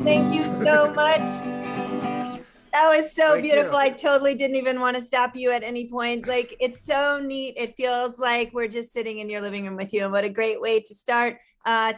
Thank you so much. That was so Thank beautiful. you. I totally didn't even want to stop you at any point. Like, it's so neat. It feels like we're just sitting in your living room with you. And what a great way to start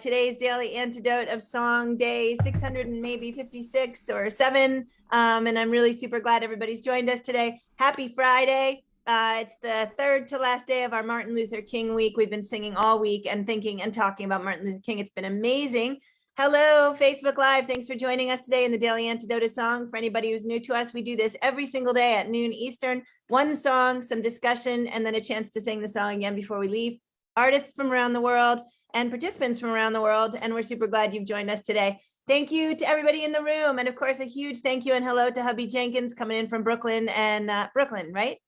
today's Daily Antidote of Song, day 600 and maybe 56 or 7. And I'm really super glad everybody's joined us today. Happy Friday. It's the third to last day of our Martin Luther King week. We've been singing all week and thinking and talking about Martin Luther King. It's been amazing. Hello, Facebook Live. Thanks for joining us today in the Daily Antidote of Song. For anybody who's new to us, we do this every single day at noon Eastern. One song, some discussion, and then a chance to sing the song again before we leave. Artists from around the world and participants from around the world, and we're super glad you've joined us today. Thank you to everybody in the room, and of course, a huge thank you and hello to Hubby Jenkins coming in from Brooklyn and Brooklyn, right?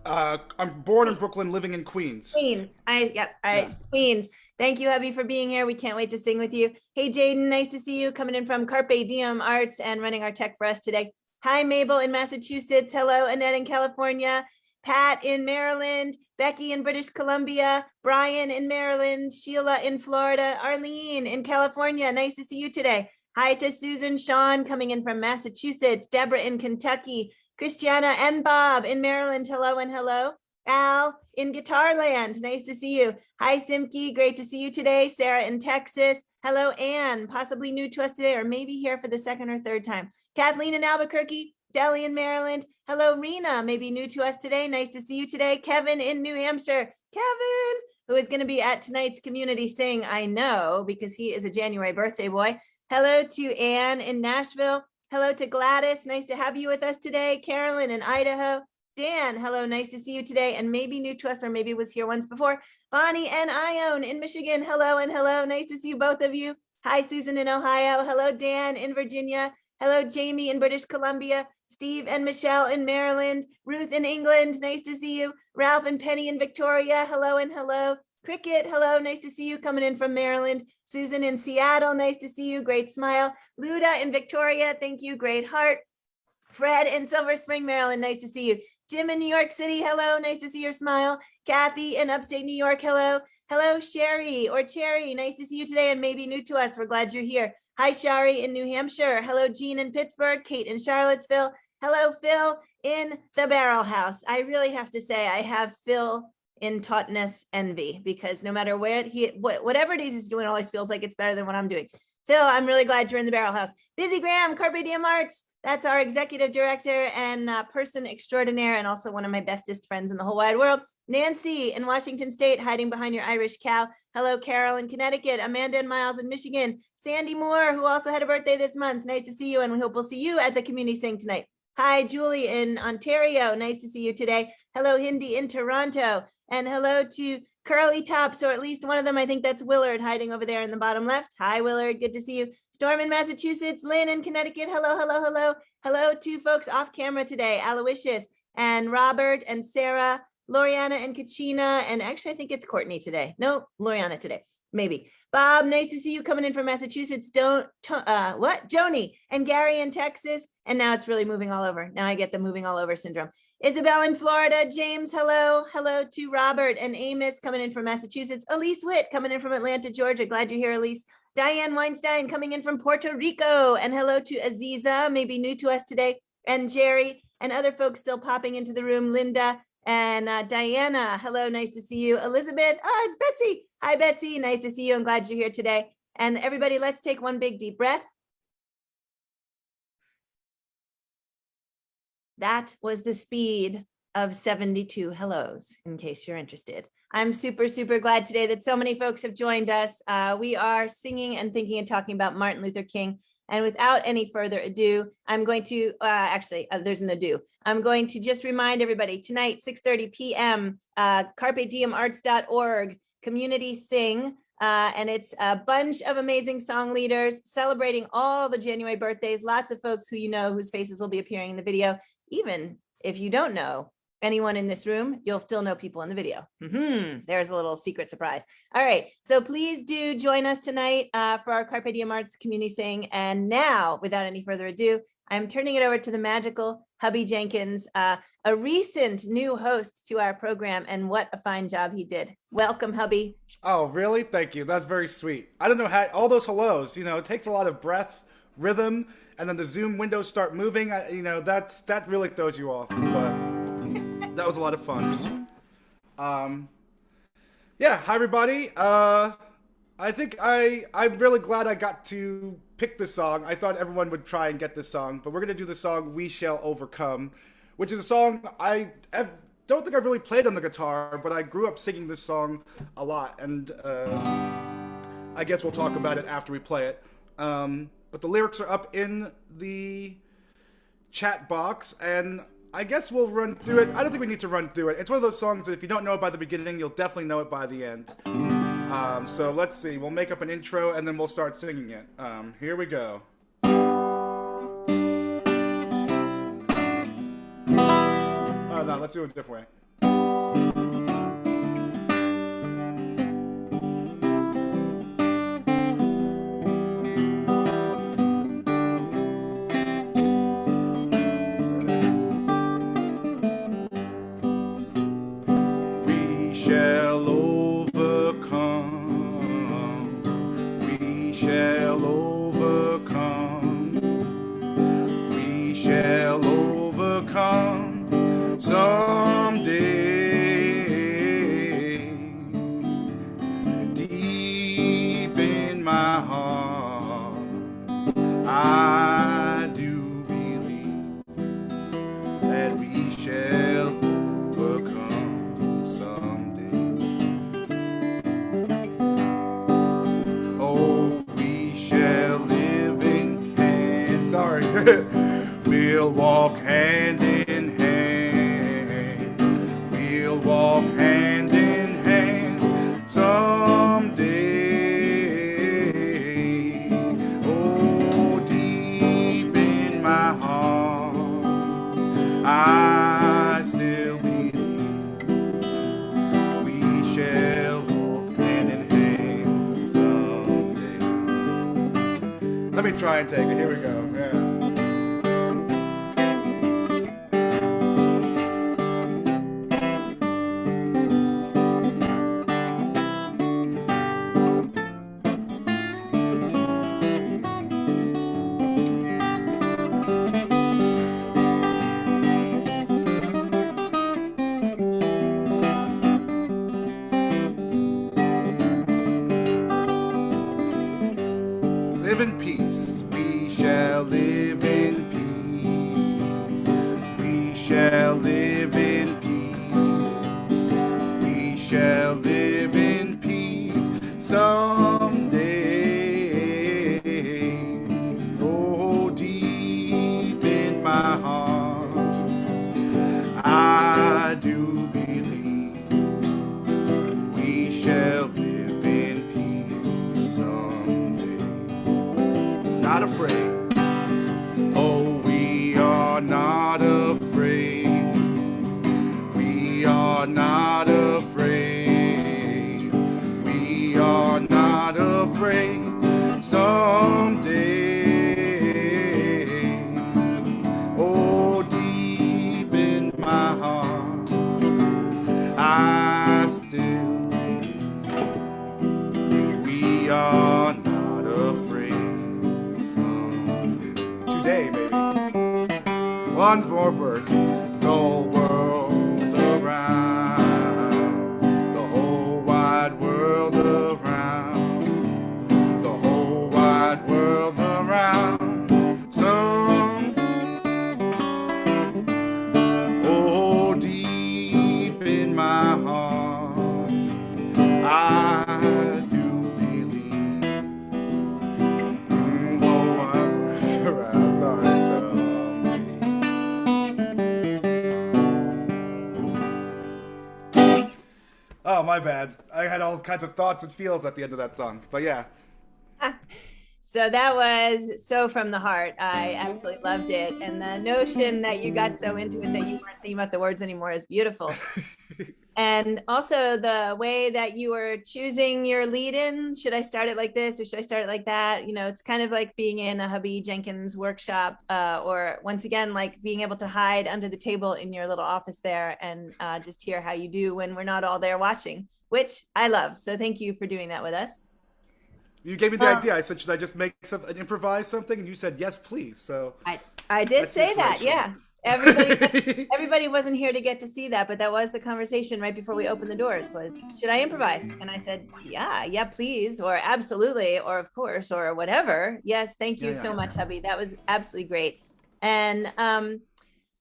I'm born in Brooklyn, living in Queens. Queens. Yep. All Yeah. right. Queens. Thank you, hubby, for being here. We can't wait to sing with you. Hey, Jaden, nice to see you coming in from Carpe Diem Arts and running our tech for us today. Hi, Mabel in Massachusetts. Hello, Annette in California. Pat in Maryland. Becky in British Columbia. Brian in Maryland. Sheila in Florida. Arlene in California. Nice to see you today. Hi to Susan Sean coming in from Massachusetts. Deborah in Kentucky. Christiana and Bob in Maryland. Hello and hello. Al in Guitar Land, nice to see you. Hi, Simke, great to see you today. Sarah in Texas. Hello, Anne, possibly new to us today, or maybe here for the second or third time. Kathleen in Albuquerque, Delhi in Maryland. Hello, Rena, maybe new to us today. Nice to see you today. Kevin in New Hampshire. Kevin, who is going to be at tonight's community sing, I know, because he is a January birthday boy. Hello to Anne in Nashville. Hello to Gladys, nice to have you with us today. Carolyn in Idaho. Dan, hello, nice to see you today, and maybe new to us or maybe was here once before. Bonnie and Ione in Michigan, hello and hello, nice to see both of you. Hi, Susan in Ohio. Hello, Dan in Virginia. Hello, Jamie in British Columbia. Steve and Michelle in Maryland. Ruth in England, nice to see you. Ralph and Penny in Victoria, hello and hello. Cricket, hello, nice to see you coming in from Maryland. Susan in Seattle, nice to see you, great smile. Luda in Victoria, thank you, great heart. Fred in Silver Spring, Maryland, nice to see you. Jim in New York City, hello, nice to see your smile. Kathy in upstate New York, hello. Hello, Sherry or Cherry, nice to see you today and maybe new to us. We're glad you're here. Hi, Shari in New Hampshire. Hello, Jean in Pittsburgh. Kate in Charlottesville. Hello, Phil in the Barrel House. I really have to say I have Phil in tautness envy because no matter whatever it is he's doing, always feels like it's better than what I'm doing. Phil, I'm really glad you're in the Barrel House. Busy Graham, Carpe Diem Arts. That's our executive director and person extraordinaire and also one of my bestest friends in the whole wide world. Nancy in Washington State, hiding behind your Irish cow. Hello, Carol in Connecticut. Amanda and Miles in Michigan. Sandy Moore, who also had a birthday this month. Nice to see you, and we hope we'll see you at the community sing tonight. Hi, Julie in Ontario. Nice to see you today. Hello, Hindi in Toronto. And hello to Curly Tops, or at least one of them. I think that's Willard hiding over there in the bottom left. Hi, Willard. Good to see you. Storm in Massachusetts. Lynn in Connecticut. Hello, hello, hello. Hello to folks off camera today. Aloysius and Robert and Sarah, Loriana and Kachina. And actually, I think it's Courtney today. No, Loriana today. Maybe. Bob, nice to see you coming in from Massachusetts. Joni and Gary in Texas. And now it's really moving all over. Now I get the moving all over syndrome. Isabel in Florida. James, hello. Hello to Robert and Amos coming in from Massachusetts. Elise Witt coming in from Atlanta, Georgia. Glad you're here, Elise. Diane Weinstein coming in from Puerto Rico. And hello to Aziza, maybe new to us today. And Jerry and other folks still popping into the room. Linda and Diana. Hello, nice to see you. Elizabeth. Oh, it's Betsy. Hi, Betsy. Nice to see you. I'm glad you're here today. And everybody, let's take one big deep breath. That was the speed of 72 hellos, in case you're interested. I'm super, super glad today that so many folks have joined us. We are singing and thinking and talking about Martin Luther King. And without any further ado, I'm going to, there's an ado. I'm going to just remind everybody tonight, 6:30 p.m., carpediemarts.org, community sing. And it's a bunch of amazing song leaders celebrating all the January birthdays, lots of folks who you know whose faces will be appearing in the video. Even if you don't know anyone in this room, you'll still know people in the video. There's a little secret surprise. All right, so please do join us tonight for our Carpe Diem Arts community sing. And now, without any further ado, I'm turning it over to the magical Hubby Jenkins, a recent new host to our program, and what a fine job he did. Welcome, Hubby. Oh, really? Thank you. That's very sweet. I don't know how all those hellos. It takes a lot of breath, rhythm, and then the Zoom windows start moving. That really throws you off. But that was a lot of fun. Yeah. Hi, everybody. I think I'm really glad I got to pick this song. I thought everyone would try and get this song, but we're gonna do the song "We Shall Overcome," which is a song don't think I've really played on the guitar, but I grew up singing this song a lot, and I guess we'll talk about it after we play it. But the lyrics are up in the chat box, and I guess we'll run through it. I don't think we need to run through it. It's one of those songs that if you don't know it by the beginning, you'll definitely know it by the end. So let's see. We'll make up an intro, and then we'll start singing it. Here we go. Oh, no, let's do it a different way. We shall overcome. We shall overcome. We shall overcome someday. Deep in my heart, I do believe that we shall overcome someday. Oh, we shall live in hand. Sorry. We'll walk hand in hand. We'll walk hand in hand someday. Oh, deep in my heart, I still believe we shall walk hand in hand someday. Let me try and take it. Here we go. Yeah. Live in peace, we shall live in peace. We shall live in peace. We shall live in peace someday. Oh, deep in my heart, I do believe we shall live in peace someday. Not afraid. Oh, we are not afraid. We are not afraid. We are not afraid. Someday. Oh, deep in my heart, I still believe we are not afraid someday. Today, baby. One more verse. The whole world around. The whole wide world around. The whole wide world around. Oh, deep in my heart, I do believe. Oh, I'm around. Sorry, oh, my bad. I had all kinds of thoughts and feels at the end of that song. But yeah. So that was so from the heart. I absolutely loved it. And the notion that you got so into it that you weren't thinking about the words anymore is beautiful. And also the way that you were choosing your lead in, should I start it like this or should I start it like that? You know, it's kind of like being in a Hubby Jenkins workshop, or once again, like being able to hide under the table in your little office there and just hear how you do when we're not all there watching, which I love. So thank you for doing that with us. You gave me the idea. I said, should I just make improvise something? And you said, yes, please. So I did say that. Yeah. Everybody wasn't here to get to see that, but that was the conversation right before we opened the doors was, should I improvise? And I said, yeah, please, or absolutely, or of course, or whatever. Yes, thank you so much, Hubby. That was absolutely great. And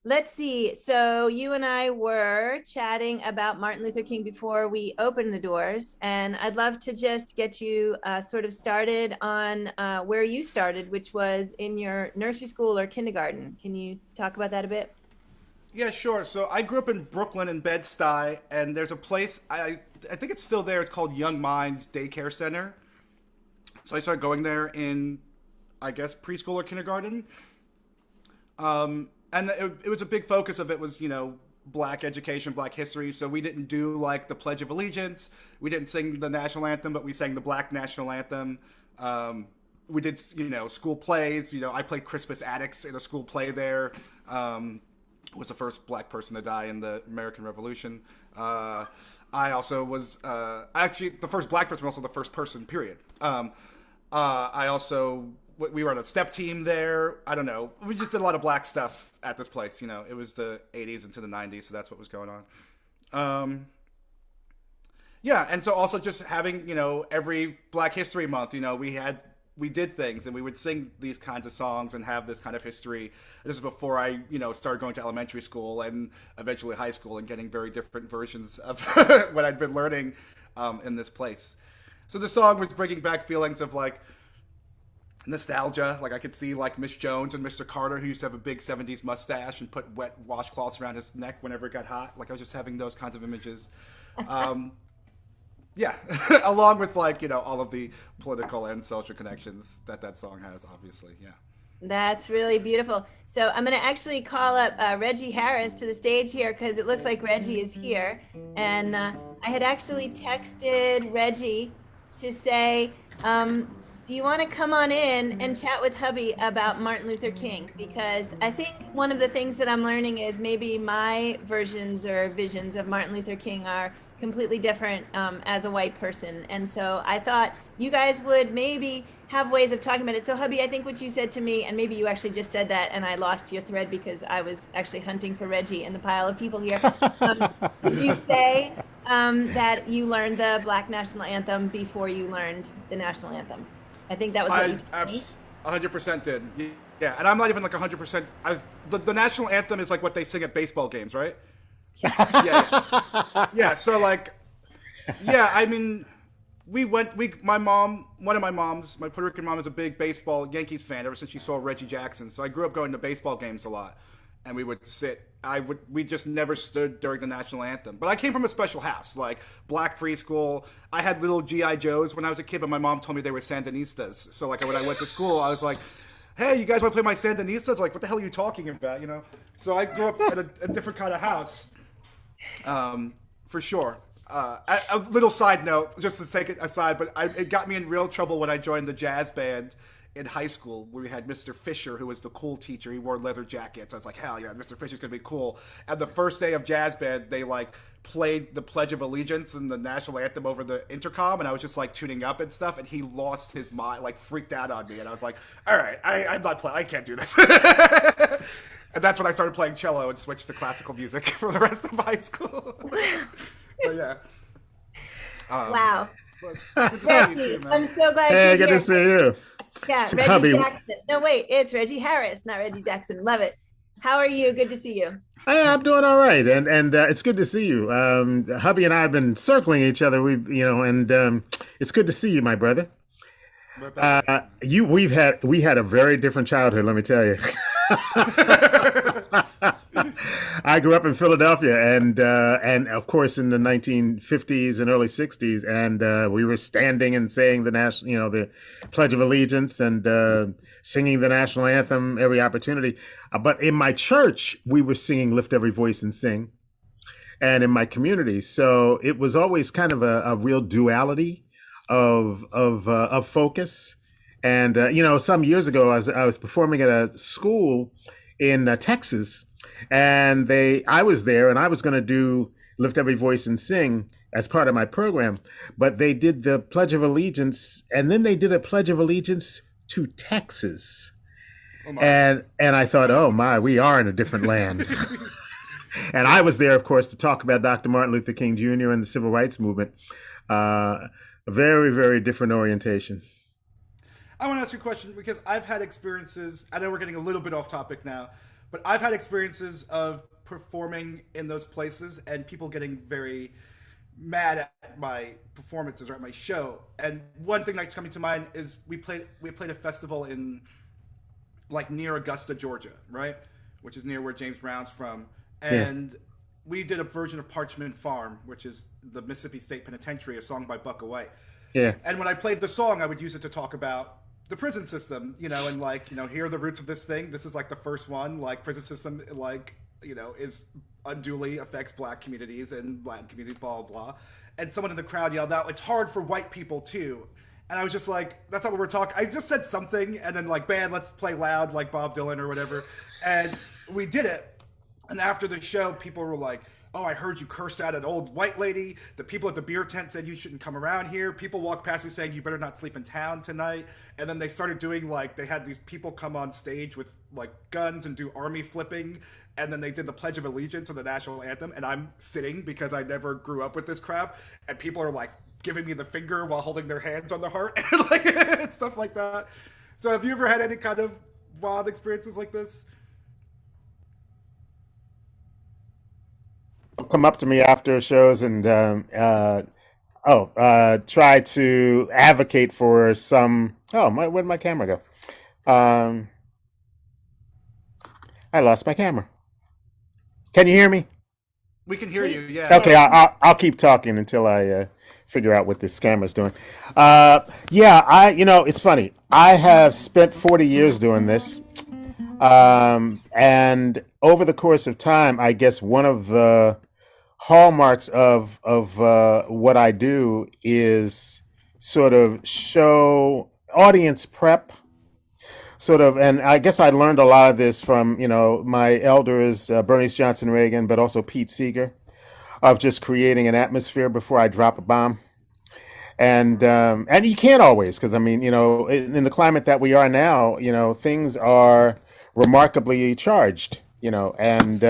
let's see. So you and I were chatting about Martin Luther King before we opened the doors, and I'd love to just get you sort of started on where you started, which was in your nursery school or kindergarten. Can you talk about that a bit? Yeah, sure. So I grew up in Brooklyn in Bed-Stuy, and there's a place, I think it's still there. It's called Young Minds Daycare Center. So I started going there in, I guess, preschool or kindergarten. And it was a big focus of it was, you know, Black education, Black history. So we didn't do like the Pledge of Allegiance. We didn't sing the national anthem, but we sang the Black national anthem. We did, you know, school plays. You know, I played Crispus Attucks in a school play there. Was the first Black person to die in the American Revolution. I also was actually the first Black person, also the first person, period. I also, we were on a step team there. I don't know. We just did a lot of Black stuff at this place. You know, it was the 80s into the 90s, so that's what was going on. Yeah, and so also just having, you know, every Black History Month, you know, we did things and we would sing these kinds of songs and have this kind of history. This is before I, you know, started going to elementary school and eventually high school and getting very different versions of what I'd been learning in this place. So the song was bringing back feelings of like nostalgia. Like I could see like Miss Jones and Mr. Carter, who used to have a big 70s mustache and put wet washcloths around his neck whenever it got hot. Like I was just having those kinds of images. Yeah, along with like, you know, all of the political and social connections that song has, obviously. Yeah. That's really beautiful. So I'm going to actually call up Reggie Harris to the stage here because it looks like Reggie is here. And I had actually texted Reggie to say, do you want to come on in and chat with Hubby about Martin Luther King? Because I think one of the things that I'm learning is maybe my versions or visions of Martin Luther King are completely different as a white person. And so I thought you guys would maybe have ways of talking about it. So Hubby, I think what you said to me, and maybe you actually just said that and I lost your thread because I was actually hunting for Reggie in the pile of people here. Did you say that you learned the Black National Anthem before you learned the National Anthem? I think that was what you told me. 100% did. Yeah, and I'm not even like 100%. The national anthem is like what they sing at baseball games, right? Yeah. So like, yeah, I mean, my mom, one of my moms, my Puerto Rican mom is a big baseball Yankees fan ever since she saw Reggie Jackson. So I grew up going to baseball games a lot. And we would sit, we just never stood during the national anthem. But I came from a special house, like Black preschool. I had little G.I. Joes when I was a kid, but my mom told me they were Sandinistas. So like when I went to school, I was like, hey, you guys want to play my Sandinistas? Like, what the hell are you talking about, you know? So I grew up in a different kind of house, for sure. A little side note, just to take it aside, but it got me in real trouble when I joined the jazz band in high school, where we had Mr. Fisher, who was the cool teacher. He wore leather jackets. I was like, hell yeah, Mr. Fisher's gonna be cool. And the first day of jazz band, they like played the Pledge of Allegiance and the national anthem over the intercom, and I was just like tuning up and stuff, and he lost his mind, like freaked out on me, and I was like, all right, I'm not playing, I can't do this. And that's when I started playing cello and switched to classical music for the rest of high school. But yeah. Wow. Good to see you too, man. I'm so glad Hey, you're good here. to see you. Yeah, So, Reggie Hubby, Jackson. No, wait, it's Reggie Harris, not Reggie Jackson. Love it. How are you? Good to see you. I'm doing all right, and it's good to see you. Hubby and I have been circling each other. And it's good to see you, my brother. We had a very different childhood, let me tell you. I grew up in Philadelphia, and of course in the 1950s and early 60s, and we were standing and saying the Pledge of Allegiance and singing the national anthem every opportunity. But in my church, we were singing "Lift Every Voice and Sing." and in my community. So it was always kind of a real duality of focus. And some years ago, I was performing at a school in Texas, and I was there, and I was going to do Lift Every Voice and Sing as part of my program, but they did the Pledge of Allegiance, and then they did a Pledge of Allegiance to Texas. Oh my. And I thought, oh my, we are in a different land. And I was there, of course, to talk about Dr. Martin Luther King Jr. and the Civil Rights Movement. A very, very different orientation. I want to ask you a question because I've had experiences. I know we're getting a little bit off topic now, but I've had experiences of performing in those places and people getting very mad at my performances or at my show. And one thing that's coming to mind is we played a festival in like near Augusta, Georgia, right? Which is near where James Brown's from. And we did a version of Parchment Farm, which is the Mississippi State Penitentiary, a song by Bucka White. Yeah. And when I played the song, I would use it to talk about the prison system, and like, here are the roots of this thing. This is like the first one, like prison system, like, is unduly affects black communities and Latin communities, blah, blah, blah. And someone in the crowd yelled out, "It's hard for white people too." And I was just like, that's not what we're talking. I just said something and then like, band, let's play loud like Bob Dylan or whatever. And we did it. And after the show, people were like, "Oh, I heard you cursed out an old white lady. The people at the beer tent said you shouldn't come around here. People walked past me saying you better not sleep in town tonight." And then they started doing like, they had these people come on stage with like guns and do army flipping. And then they did the Pledge of Allegiance or the national anthem. And I'm sitting because I never grew up with this crap. And people are like giving me the finger while holding their hands on the heart and like stuff like that. So have you ever had any kind of wild experiences like this? Come up to me after shows and try to advocate for some. Where'd my camera go? I lost my camera. Can you hear me? We can hear you, yeah. Okay, I'll keep talking until I figure out what this camera's doing. It's funny. I have spent 40 years doing this. And over the course of time, I guess one of the hallmarks of what I do is sort of show audience prep, sort of, and I guess I learned a lot of this from my elders, Bernice Johnson Reagan, but also Pete Seeger, of just creating an atmosphere before I drop a bomb. And you can't always, because in the climate that we are now, things are remarkably charged, and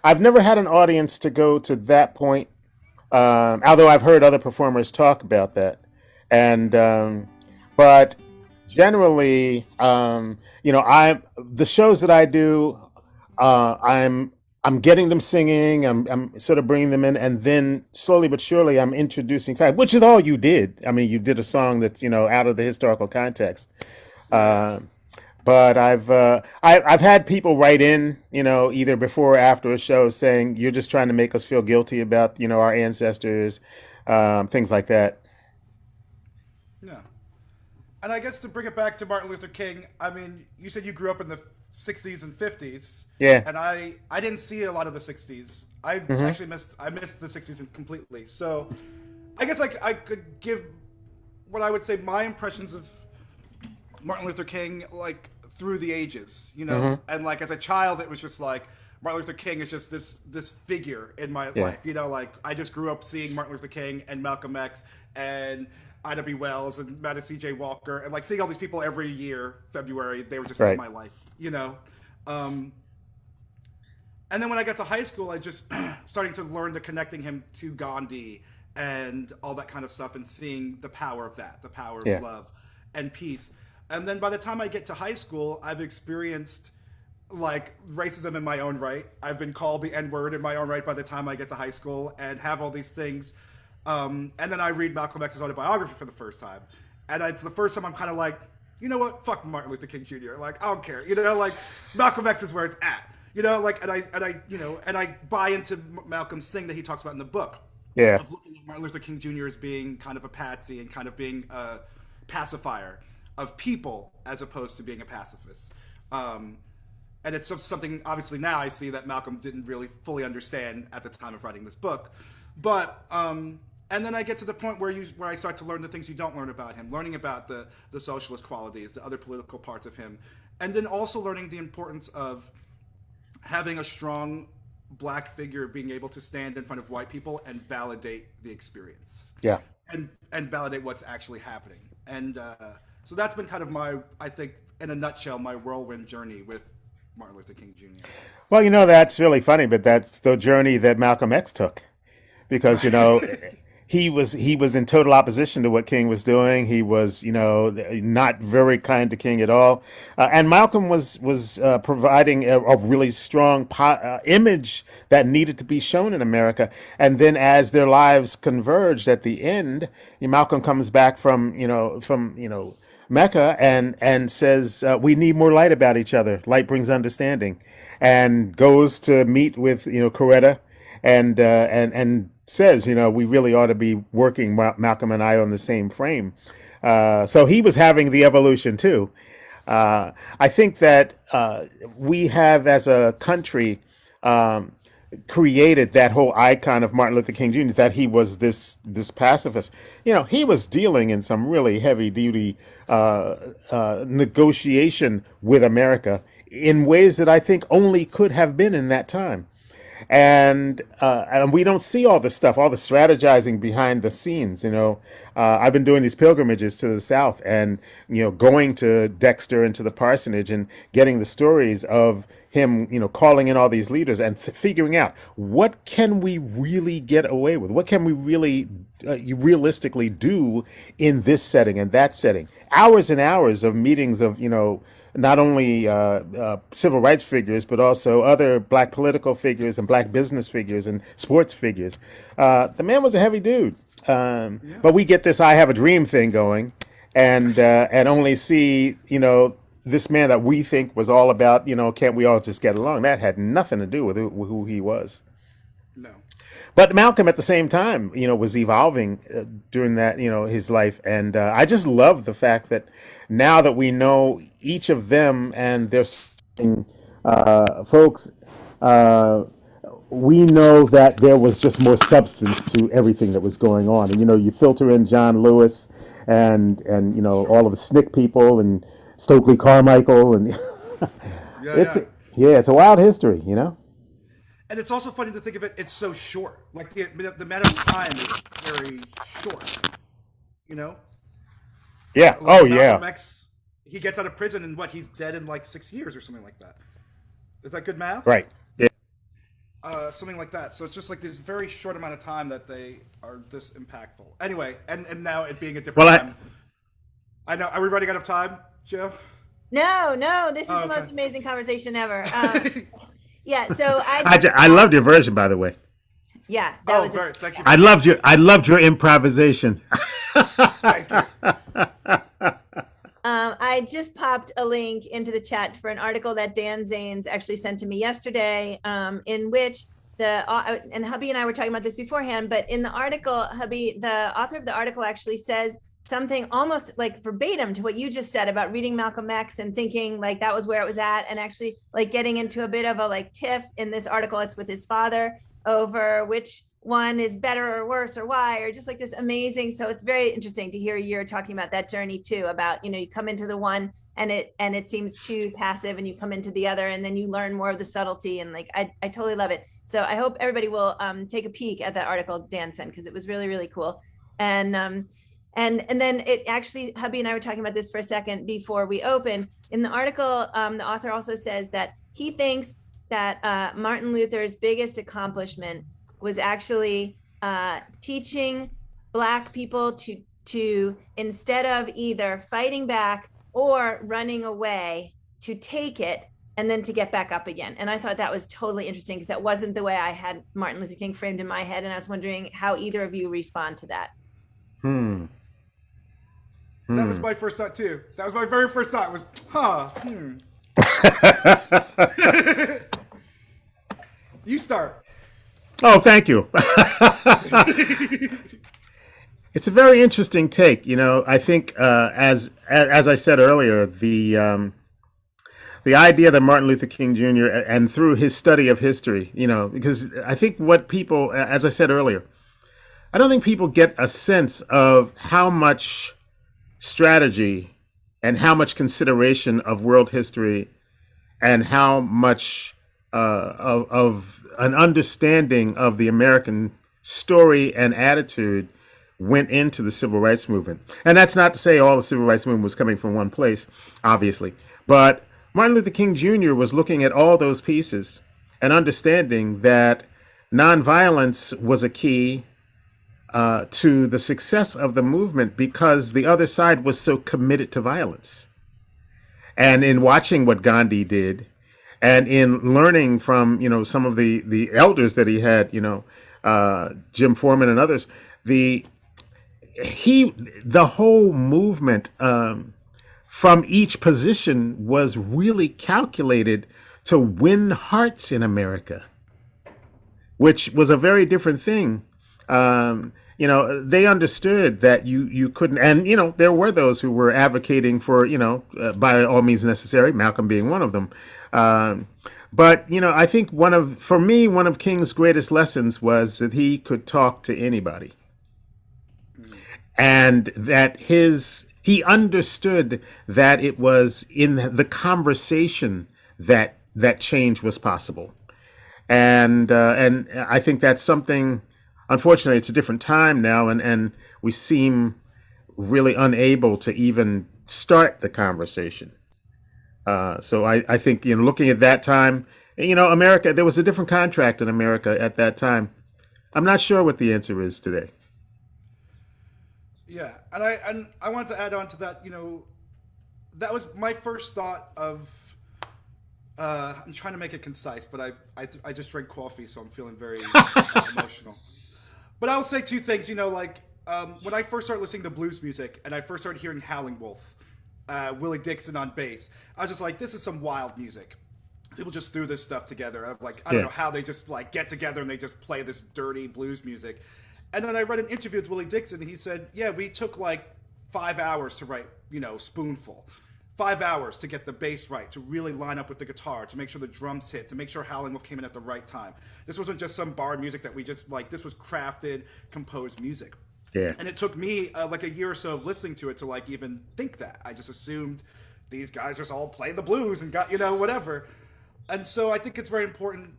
I've never had an audience to go to that point, although I've heard other performers talk about that. But generally, the shows that I do, I'm getting them singing, I'm sort of bringing them in, and then slowly but surely I'm introducing fact, which is all you did. You did a song that's out of the historical context. But I've had people write in, either before or after a show saying, "You're just trying to make us feel guilty about, our ancestors," things like that. Yeah. And I guess to bring it back to Martin Luther King, you said you grew up in the 60s and 50s. Yeah. And I didn't see a lot of the 60s. I actually missed the 60s completely. So I guess I could give what I would say my impressions of Martin Luther King, like, through the ages, and like as a child, it was just like Martin Luther King is just this figure in my life, like I just grew up seeing Martin Luther King and Malcolm X and Ida B. Wells and Madison C.J. Walker and like seeing all these people every year, February, they were just in my life, and then when I got to high school, I just starting to learn the connecting him to Gandhi and all that kind of stuff and seeing the power of that, the power of love and peace. And then by the time I get to high school, I've experienced like racism in my own right. I've been called the N-word in my own right by the time I get to high school and have all these things. And then I read Malcolm X's autobiography for the first time. And it's the first time I'm kind of like, you know what? Fuck Martin Luther King Jr. Like, I don't care. Like Malcolm X is where it's at. And I buy into Malcolm's thing that he talks about in the book. Yeah. Of looking at Martin Luther King Jr. as being kind of a patsy and kind of being a pacifier of people as opposed to being a pacifist. And and it's something obviously now I see that Malcolm didn't really fully understand at the time of writing this book. But and then I get to the point where I start to learn the things you don't learn about him, learning about the socialist qualities, the other political parts of him, and then also learning the importance of having a strong Black figure being able to stand in front of white people and validate the experience. Yeah. And validate what's actually happening. And so that's been kind of I think, in a nutshell, my whirlwind journey with Martin Luther King Jr. Well, that's really funny, but that's the journey that Malcolm X took, because he was in total opposition to what King was doing. He was not very kind to King at all, and Malcolm was providing a really strong image that needed to be shown in America. And then as their lives converged at the end, Malcolm comes back from Mecca and says, we need more light about each other. Light brings understanding, and goes to meet with Coretta and says, we really ought to be working, Malcolm and I, on the same frame. So he was having the evolution too. I think that we have, as a country, created that whole icon of Martin Luther King Jr., that he was this pacifist. He was dealing in some really heavy duty negotiation with America in ways that I think only could have been in that time. And we don't see all the stuff, all the strategizing behind the scenes. I've been doing these pilgrimages to the South, and going to Dexter and to the parsonage and getting the stories of him, calling in all these leaders and figuring out, what can we really get away with? What can we really realistically do in this setting and that setting? Hours and hours of meetings of not only civil rights figures, but also other Black political figures and Black business figures and sports figures. The man was a heavy dude. But we get this "I have a dream" thing going, and only see this man that we think was all about can't we all just get along? That had nothing to do with who he was. No. But Malcolm, at the same time, was evolving during that, his life. And I just love the fact that now that we know each of them and their folks, we know that there was just more substance to everything that was going on. And, you filter in John Lewis and all of the SNCC people and Stokely Carmichael. And it's a wild history, And it's also funny to think of it, it's so short. Like, the amount of time is very short, Yeah. Like Malcolm X, he gets out of prison and he's dead in like 6 years or something like that. Is that good math? Right. Yeah. Something like that. So it's just like this very short amount of time that they are this impactful. Anyway, and now it being a different time. I know. Are we running out of time, Joe? No. This is the most amazing conversation ever. Yeah, so I loved your version, by the way. Yeah. Thank you. I loved your improvisation. Thank you. I just popped a link into the chat for an article that Dan Zanes actually sent to me yesterday, in which and Hubby and I were talking about this beforehand, but in the article, Hubby, the author of the article actually says something almost like verbatim to what you just said about reading Malcolm X and thinking like that was where it was at, and actually like getting into a bit of a like tiff in this article. It's with his father over which one is better or worse or why, or just like this amazing. So it's very interesting to hear you're talking about that journey too, about you come into the one and it seems too passive, and you come into the other and then you learn more of the subtlety, and like I totally love it. So I hope everybody will take a peek at that article Dan sent, because it was really, really cool. And then it actually, Hubby and I were talking about this for a second before we opened. In the article, the author also says that he thinks that Martin Luther's biggest accomplishment was actually teaching Black people to instead of either fighting back or running away, to take it and then to get back up again. And I thought that was totally interesting, because that wasn't the way I had Martin Luther King framed in my head. And I was wondering how either of you respond to that. That was my first thought too. That was my very first thought was, You start. Oh, thank you. It's a very interesting take. I think as I said earlier, the the idea that Martin Luther King Jr. and through his study of history, because I think what people, as I said earlier, I don't think people get a sense of how much strategy and how much consideration of world history and how much of an understanding of the American story and attitude went into the civil rights movement. And that's not to say all the civil rights movement was coming from one place, obviously. But Martin Luther King Jr. was looking at all those pieces and understanding that nonviolence was a key to the success of the movement because the other side was so committed to violence. And in watching what Gandhi did, and in learning from some of the elders that he had, Jim Foreman and others, the whole movement from each position was really calculated to win hearts in America, which was a very different thing. They understood that you couldn't, and there were those who were advocating for, by all means necessary, Malcolm being one of them. But I think one of King's greatest lessons was that he could talk to anybody, and that he understood that it was in the conversation that change was possible, and I think that's something. Unfortunately, it's a different time now, and we seem really unable to even start the conversation. So I think, looking at that time, America, there was a different contract in America at that time. I'm not sure what the answer is today. Yeah, and I wanted to add on to that. That was my first thought of. I'm trying to make it concise, but I just drank coffee, so I'm feeling very emotional. But I'll say two things. When I first started listening to blues music and I first started hearing Howling Wolf, Willie Dixon on bass, I was just like, this is some wild music. People just threw this stuff together. I was like, I don't know how they just get together and they just play this dirty blues music. And then I read an interview with Willie Dixon, and he said, yeah, we took 5 hours to write, Spoonful. 5 hours to get the bass right, to really line up with the guitar, to make sure the drums hit, to make sure Howling Wolf came in at the right time. This wasn't just some bar music that we just this was crafted, composed music. Yeah. And it took me a year or so of listening to it to even think that. I just assumed these guys just all play the blues and got, whatever. And so I think it's very important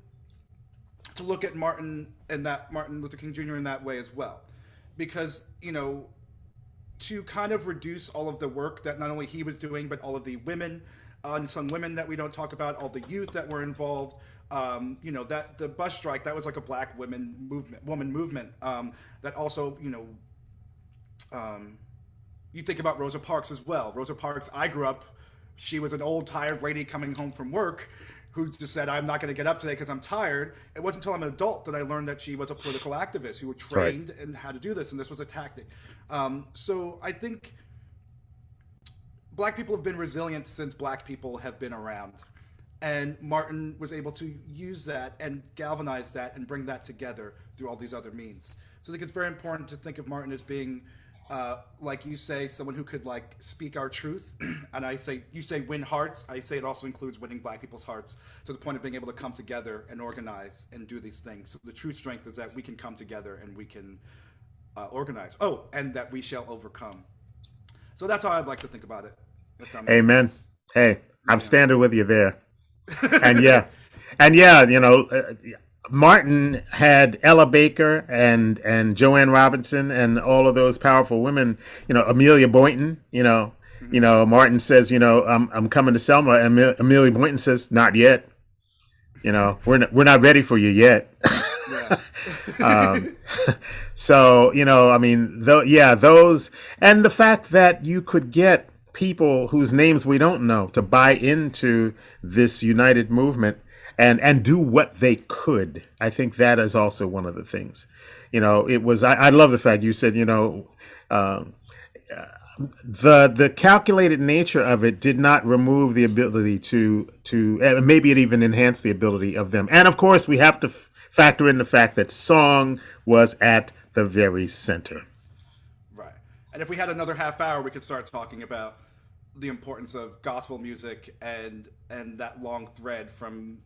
to look at Martin Luther King Jr. in that way as well. Because, to kind of reduce all of the work that not only he was doing, but all of the women, unsung women that we don't talk about, all the youth that were involved, that the bus strike, that was like a black woman movement, that also, you think about Rosa Parks as well. Rosa Parks, I grew up, she was an old tired lady coming home from work who just said, I'm not going to get up today because I'm tired. It wasn't until I'm an adult that I learned that she was a political activist who was trained in how to do this, and this was a tactic. So I think black people have been resilient since black people have been around. And Martin was able to use that and galvanize that and bring that together through all these other means. So I think it's very important to think of Martin as being, like you say, someone who could speak our truth. And you say win hearts. I say it also includes winning black people's hearts to the point of being able to come together and organize and do these things. So the true strength is that we can come together and we can organize. Oh, and that we shall overcome. So that's how I'd like to think about it. Amen. Sense. Hey, I'm standing with you there. And Martin had Ella Baker and Joanne Robinson and all of those powerful women. Amelia Boynton. Martin says, I'm coming to Selma. And Amelia Boynton says, not yet. We're not ready for you yet. So those, and the fact that you could get people whose names we don't know to buy into this united movement and do what they could. I think that is also one of the things. It was, I love the fact you said, the calculated nature of it did not remove the ability to maybe it even enhanced the ability of them. And of course we have to factor in the fact that song was at the very center. Right. And if we had another half hour, we could start talking about the importance of gospel music and that long thread from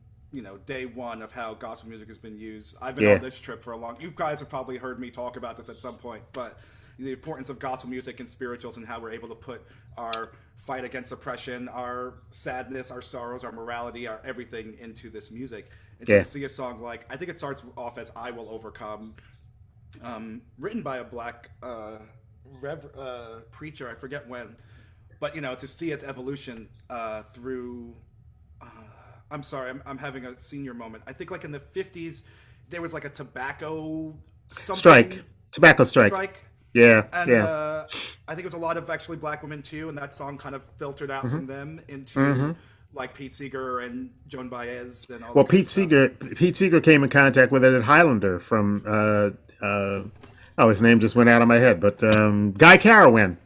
day one of how gospel music has been used. I've been Yeah. on this trip for a long. You guys have probably heard me talk about this at some point, but the importance of gospel music and spirituals and how we're able to put our fight against oppression, our sadness, our sorrows, our morality, our everything into this music. And so Yeah. to see a song like, I think it starts off as "I Will Overcome," written by a black preacher. I forget when, but to see its evolution through. I'm sorry, I'm having a senior moment. I think like in the 50s, there was like a tobacco something Tobacco strike. Yeah, And yeah. I think it was a lot of actually black women too, and that song kind of filtered out from them into like Pete Seeger and Joan Baez and all Well, that kind of stuff. Pete Seeger came in contact with it at Highlander from oh, his name just went out of my head, but Guy Carawan.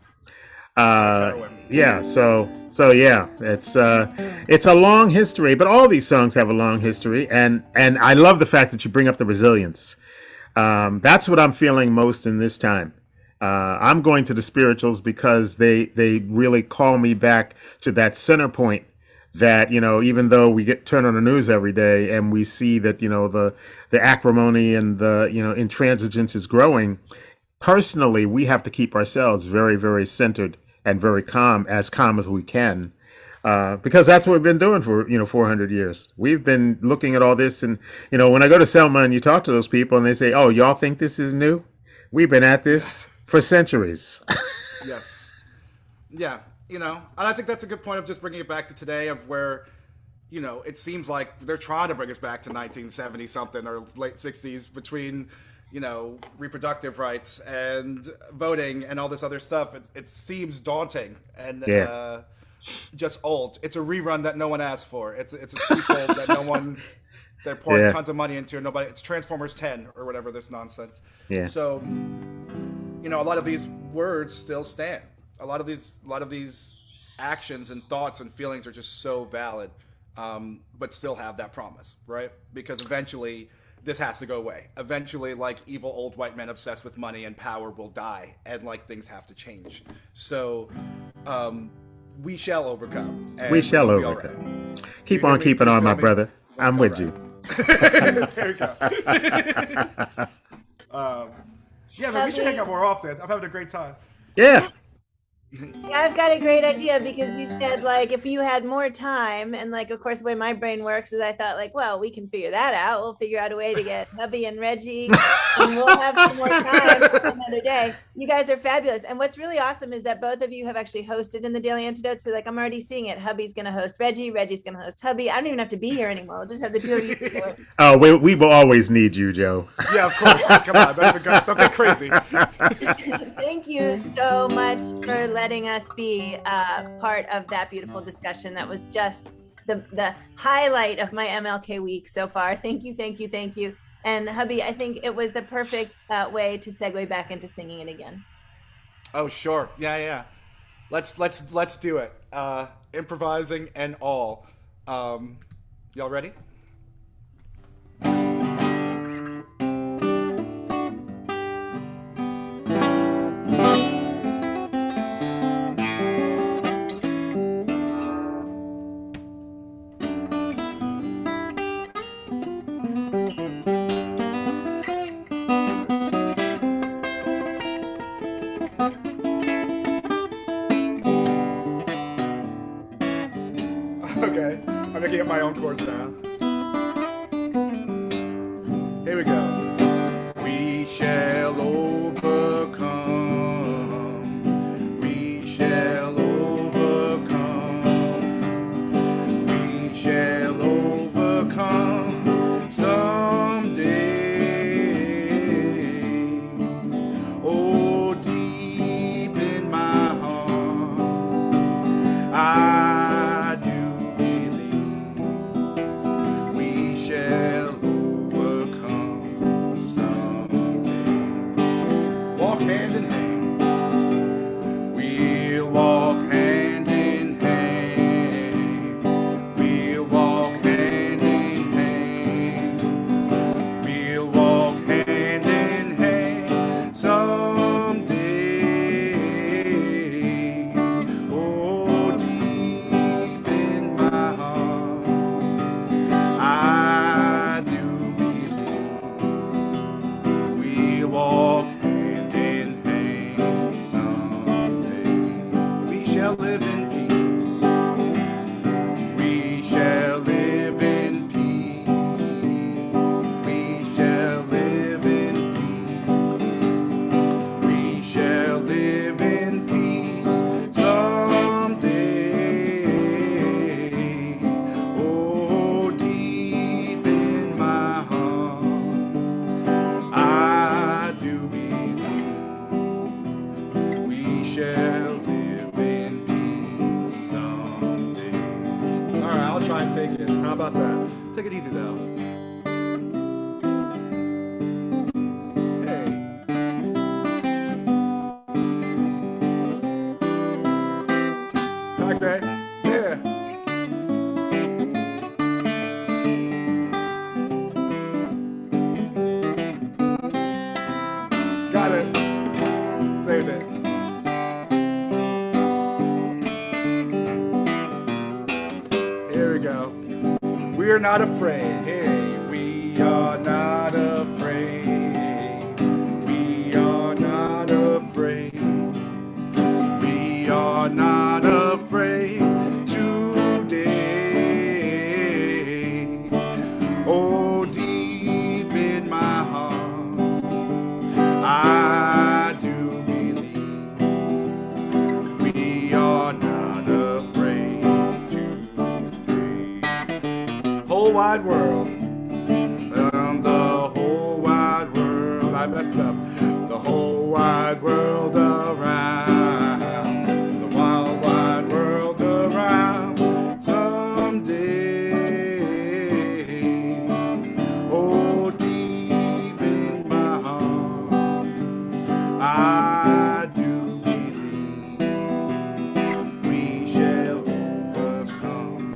Carowin. Yeah, so yeah, it's a long history, but all these songs have a long history, and I love the fact that you bring up the resilience. That's what I'm feeling most in this time. I'm going to the spirituals because they really call me back to that center point that, even though we turn on the news every day and we see that, the acrimony and the, intransigence is growing, personally, we have to keep ourselves very, very centered and very calm as we can. Because that's what we've been doing for 400 years. We've been looking at all this, and when I go to Selma and you talk to those people and they say, "Oh, y'all think this is new?" We've been at this for centuries. Yes. Yeah, and I think that's a good point of just bringing it back to today, of where, it seems like they're trying to bring us back to 1970 something or late 60s between, reproductive rights and voting and all this other stuff. It seems daunting and Yeah. Just old. It's a rerun that no one asked for. It's a sequel that no one. They're pouring Yeah. tons of money into. Nobody. It's Transformers 10 or whatever this nonsense. Yeah. So, a lot of these words still stand. A lot of these actions and thoughts and feelings are just so valid, but still have that promise, right? Because eventually this has to go away. Eventually, like, evil old white men obsessed with money and power will die, and like things have to change. So, we shall overcome. And We shall we'll be overcome. all right. Keep You hear on me? keeping Do you on, my feel me? brother. I'm All with right. you. There you go. Yeah, man, we should hang out more often. I'm having a great time. Yeah. Yeah, I've got a great idea because you said like if you had more time, and like of course the way my brain works is I thought like, well, we can figure that out. We'll figure out a way to get Hubby and Reggie and we'll have some more time another day. You guys are fabulous. And what's really awesome is that both of you have actually hosted in the Daily Antidote. So like I'm already seeing it. Hubby's gonna host Reggie, Reggie's gonna host Hubby. I don't even have to be here anymore. We'll just have the two of you do it. Oh, we will always need you, Joe. Yeah, of course. Come on, don't get crazy. Thank you so much for letting us be part of that beautiful discussion. That was just the highlight of my MLK week so far. Thank you, thank you, thank you. And Hubby, I think it was the perfect way to segue back into singing it again. Oh, sure. Yeah. Let's do it. Improvising and all. Y'all ready? Okay, I'm making up my own chords now. Here we go. We shall overcome. We shall overcome. We shall overcome someday. Oh, deep in my heart, I do believe we shall overcome. not afraid. Hey, we are not afraid. We are not afraid. We are not afraid today. Oh, deep in my heart, I do believe we are not afraid today. Whole wide world, the whole wide world, I messed up. The whole wide world around, the wild wide world around. Someday, oh, deep in my heart, I do believe we shall overcome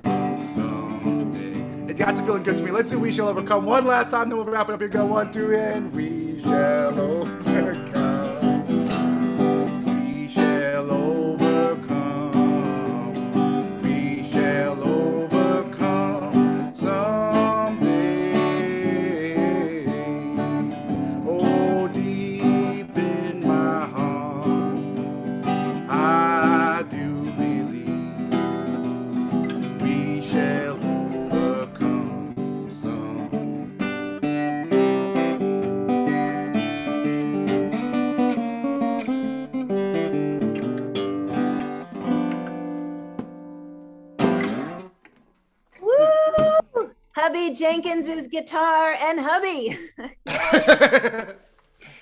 someday. It got to feeling good to me. Let's do We Shall Overcome one last time, then we'll wrap it up here. Go 1, 2, and we shall overcome. We shall overcome. We shall overcome someday. Oh, deep in my heart, I do believe we shall overcome some. Woo! Hubby Jenkins's guitar and hubby.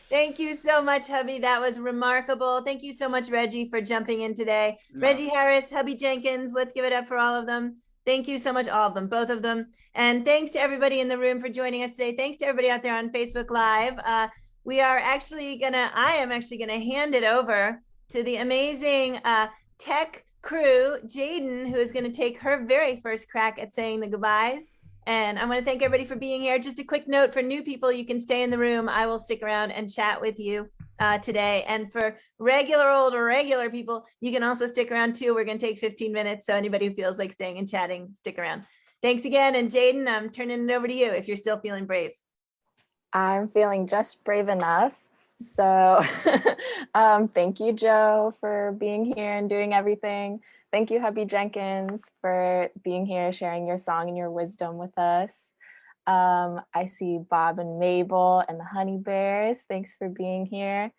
Thank you so much, Hubby. That was remarkable. Thank you so much, Reggie, for jumping in today. Yeah. Reggie Harris, Hubby Jenkins, let's give it up for all of them. Thank you so much, all of them, both of them. And thanks to everybody in the room for joining us today. Thanks to everybody out there on Facebook Live. I am actually gonna hand it over to the amazing tech crew, Jaden, who is gonna take her very first crack at saying the goodbyes. And I want to thank everybody for being here. Just a quick note for new people, you can stay in the room. I will stick around and chat with you today. And for regular people, you can also stick around too. We're going to take 15 minutes. So anybody who feels like staying and chatting, stick around. Thanks again. And Jaden, I'm turning it over to you if you're still feeling brave. I'm feeling just brave enough. So thank you, Joe, for being here and doing everything. Thank you, Hubby Jenkins, for being here, sharing your song and your wisdom with us. I see Bob and Mabel and the Honey Bears. Thanks for being here.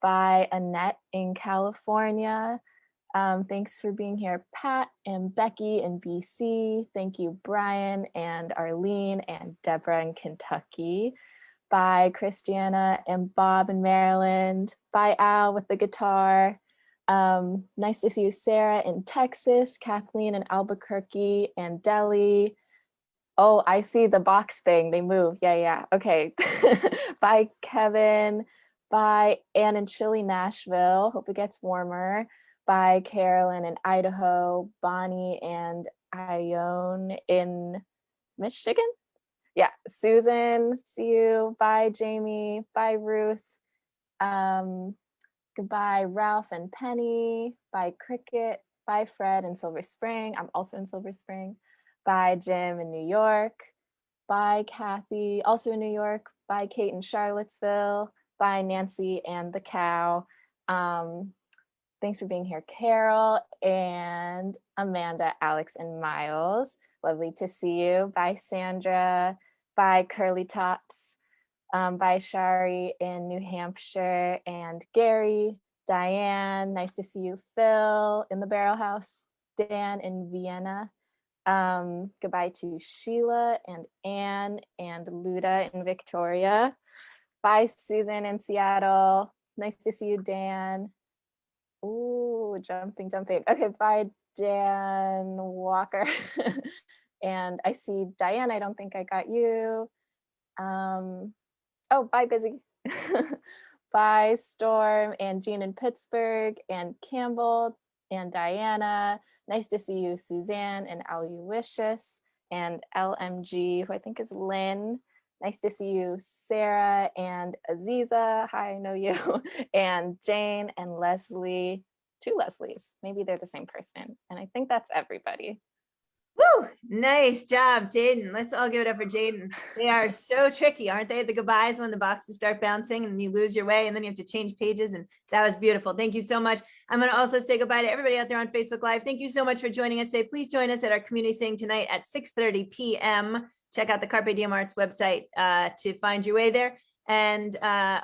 Bye, Annette in California. Thanks for being here, Pat and Becky in BC. Thank you, Brian and Arlene and Deborah in Kentucky. Bye, Christiana and Bob in Maryland. Bye, Al with the guitar. Nice to see you, Sarah in Texas, Kathleen in Albuquerque and Delhi. Oh, I see the box thing. They move. Yeah. Okay. Bye, Kevin. Bye, Ann in Chile, Nashville. Hope it gets warmer. Bye, Carolyn in Idaho. Bonnie and Ione in Michigan. Yeah, Susan, see you. Bye, Jamie. Bye, Ruth. Goodbye, Ralph and Penny. Bye, Cricket. Bye, Fred in Silver Spring. I'm also in Silver Spring. Bye, Jim in New York. Bye, Kathy, also in New York. Bye, Kate in Charlottesville. Bye, Nancy and the cow. Thanks for being here, Carol and Amanda, Alex, and Miles. Lovely to see you. Bye, Sandra. Bye, Curly Tops. Bye, Shari in New Hampshire, and Gary, Diane. Nice to see you, Phil in the Barrel House. Dan in Vienna. Goodbye to Sheila and Anne and Luda in Victoria. Bye, Susan in Seattle. Nice to see you, Dan. Ooh, jumping. Okay, bye, Dan Walker. And I see Diane, I don't think I got you. Oh, bye, Busy. Bye, Storm and Jean in Pittsburgh and Campbell and Diana. Nice to see you, Suzanne and Aloysius and LMG, who I think is Lynn. Nice to see you, Sarah and Aziza. Hi, I know you. And Jane and Leslie. 2 Leslies. Maybe they're the same person. And I think that's everybody. Woo! Nice job, Jaden. Let's all give it up for Jaden. They are so tricky, aren't they? The goodbyes when the boxes start bouncing and you lose your way and then you have to change pages. And that was beautiful. Thank you so much. I'm going to also say goodbye to everybody out there on Facebook Live. Thank you so much for joining us today. Please join us at our community sing tonight at 6:30 p.m. Check out the Carpe Diem Arts website to find your way there. And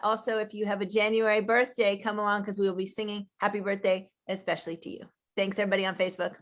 also, if you have a January birthday, come along because we will be singing happy birthday, especially to you. Thanks, everybody on Facebook.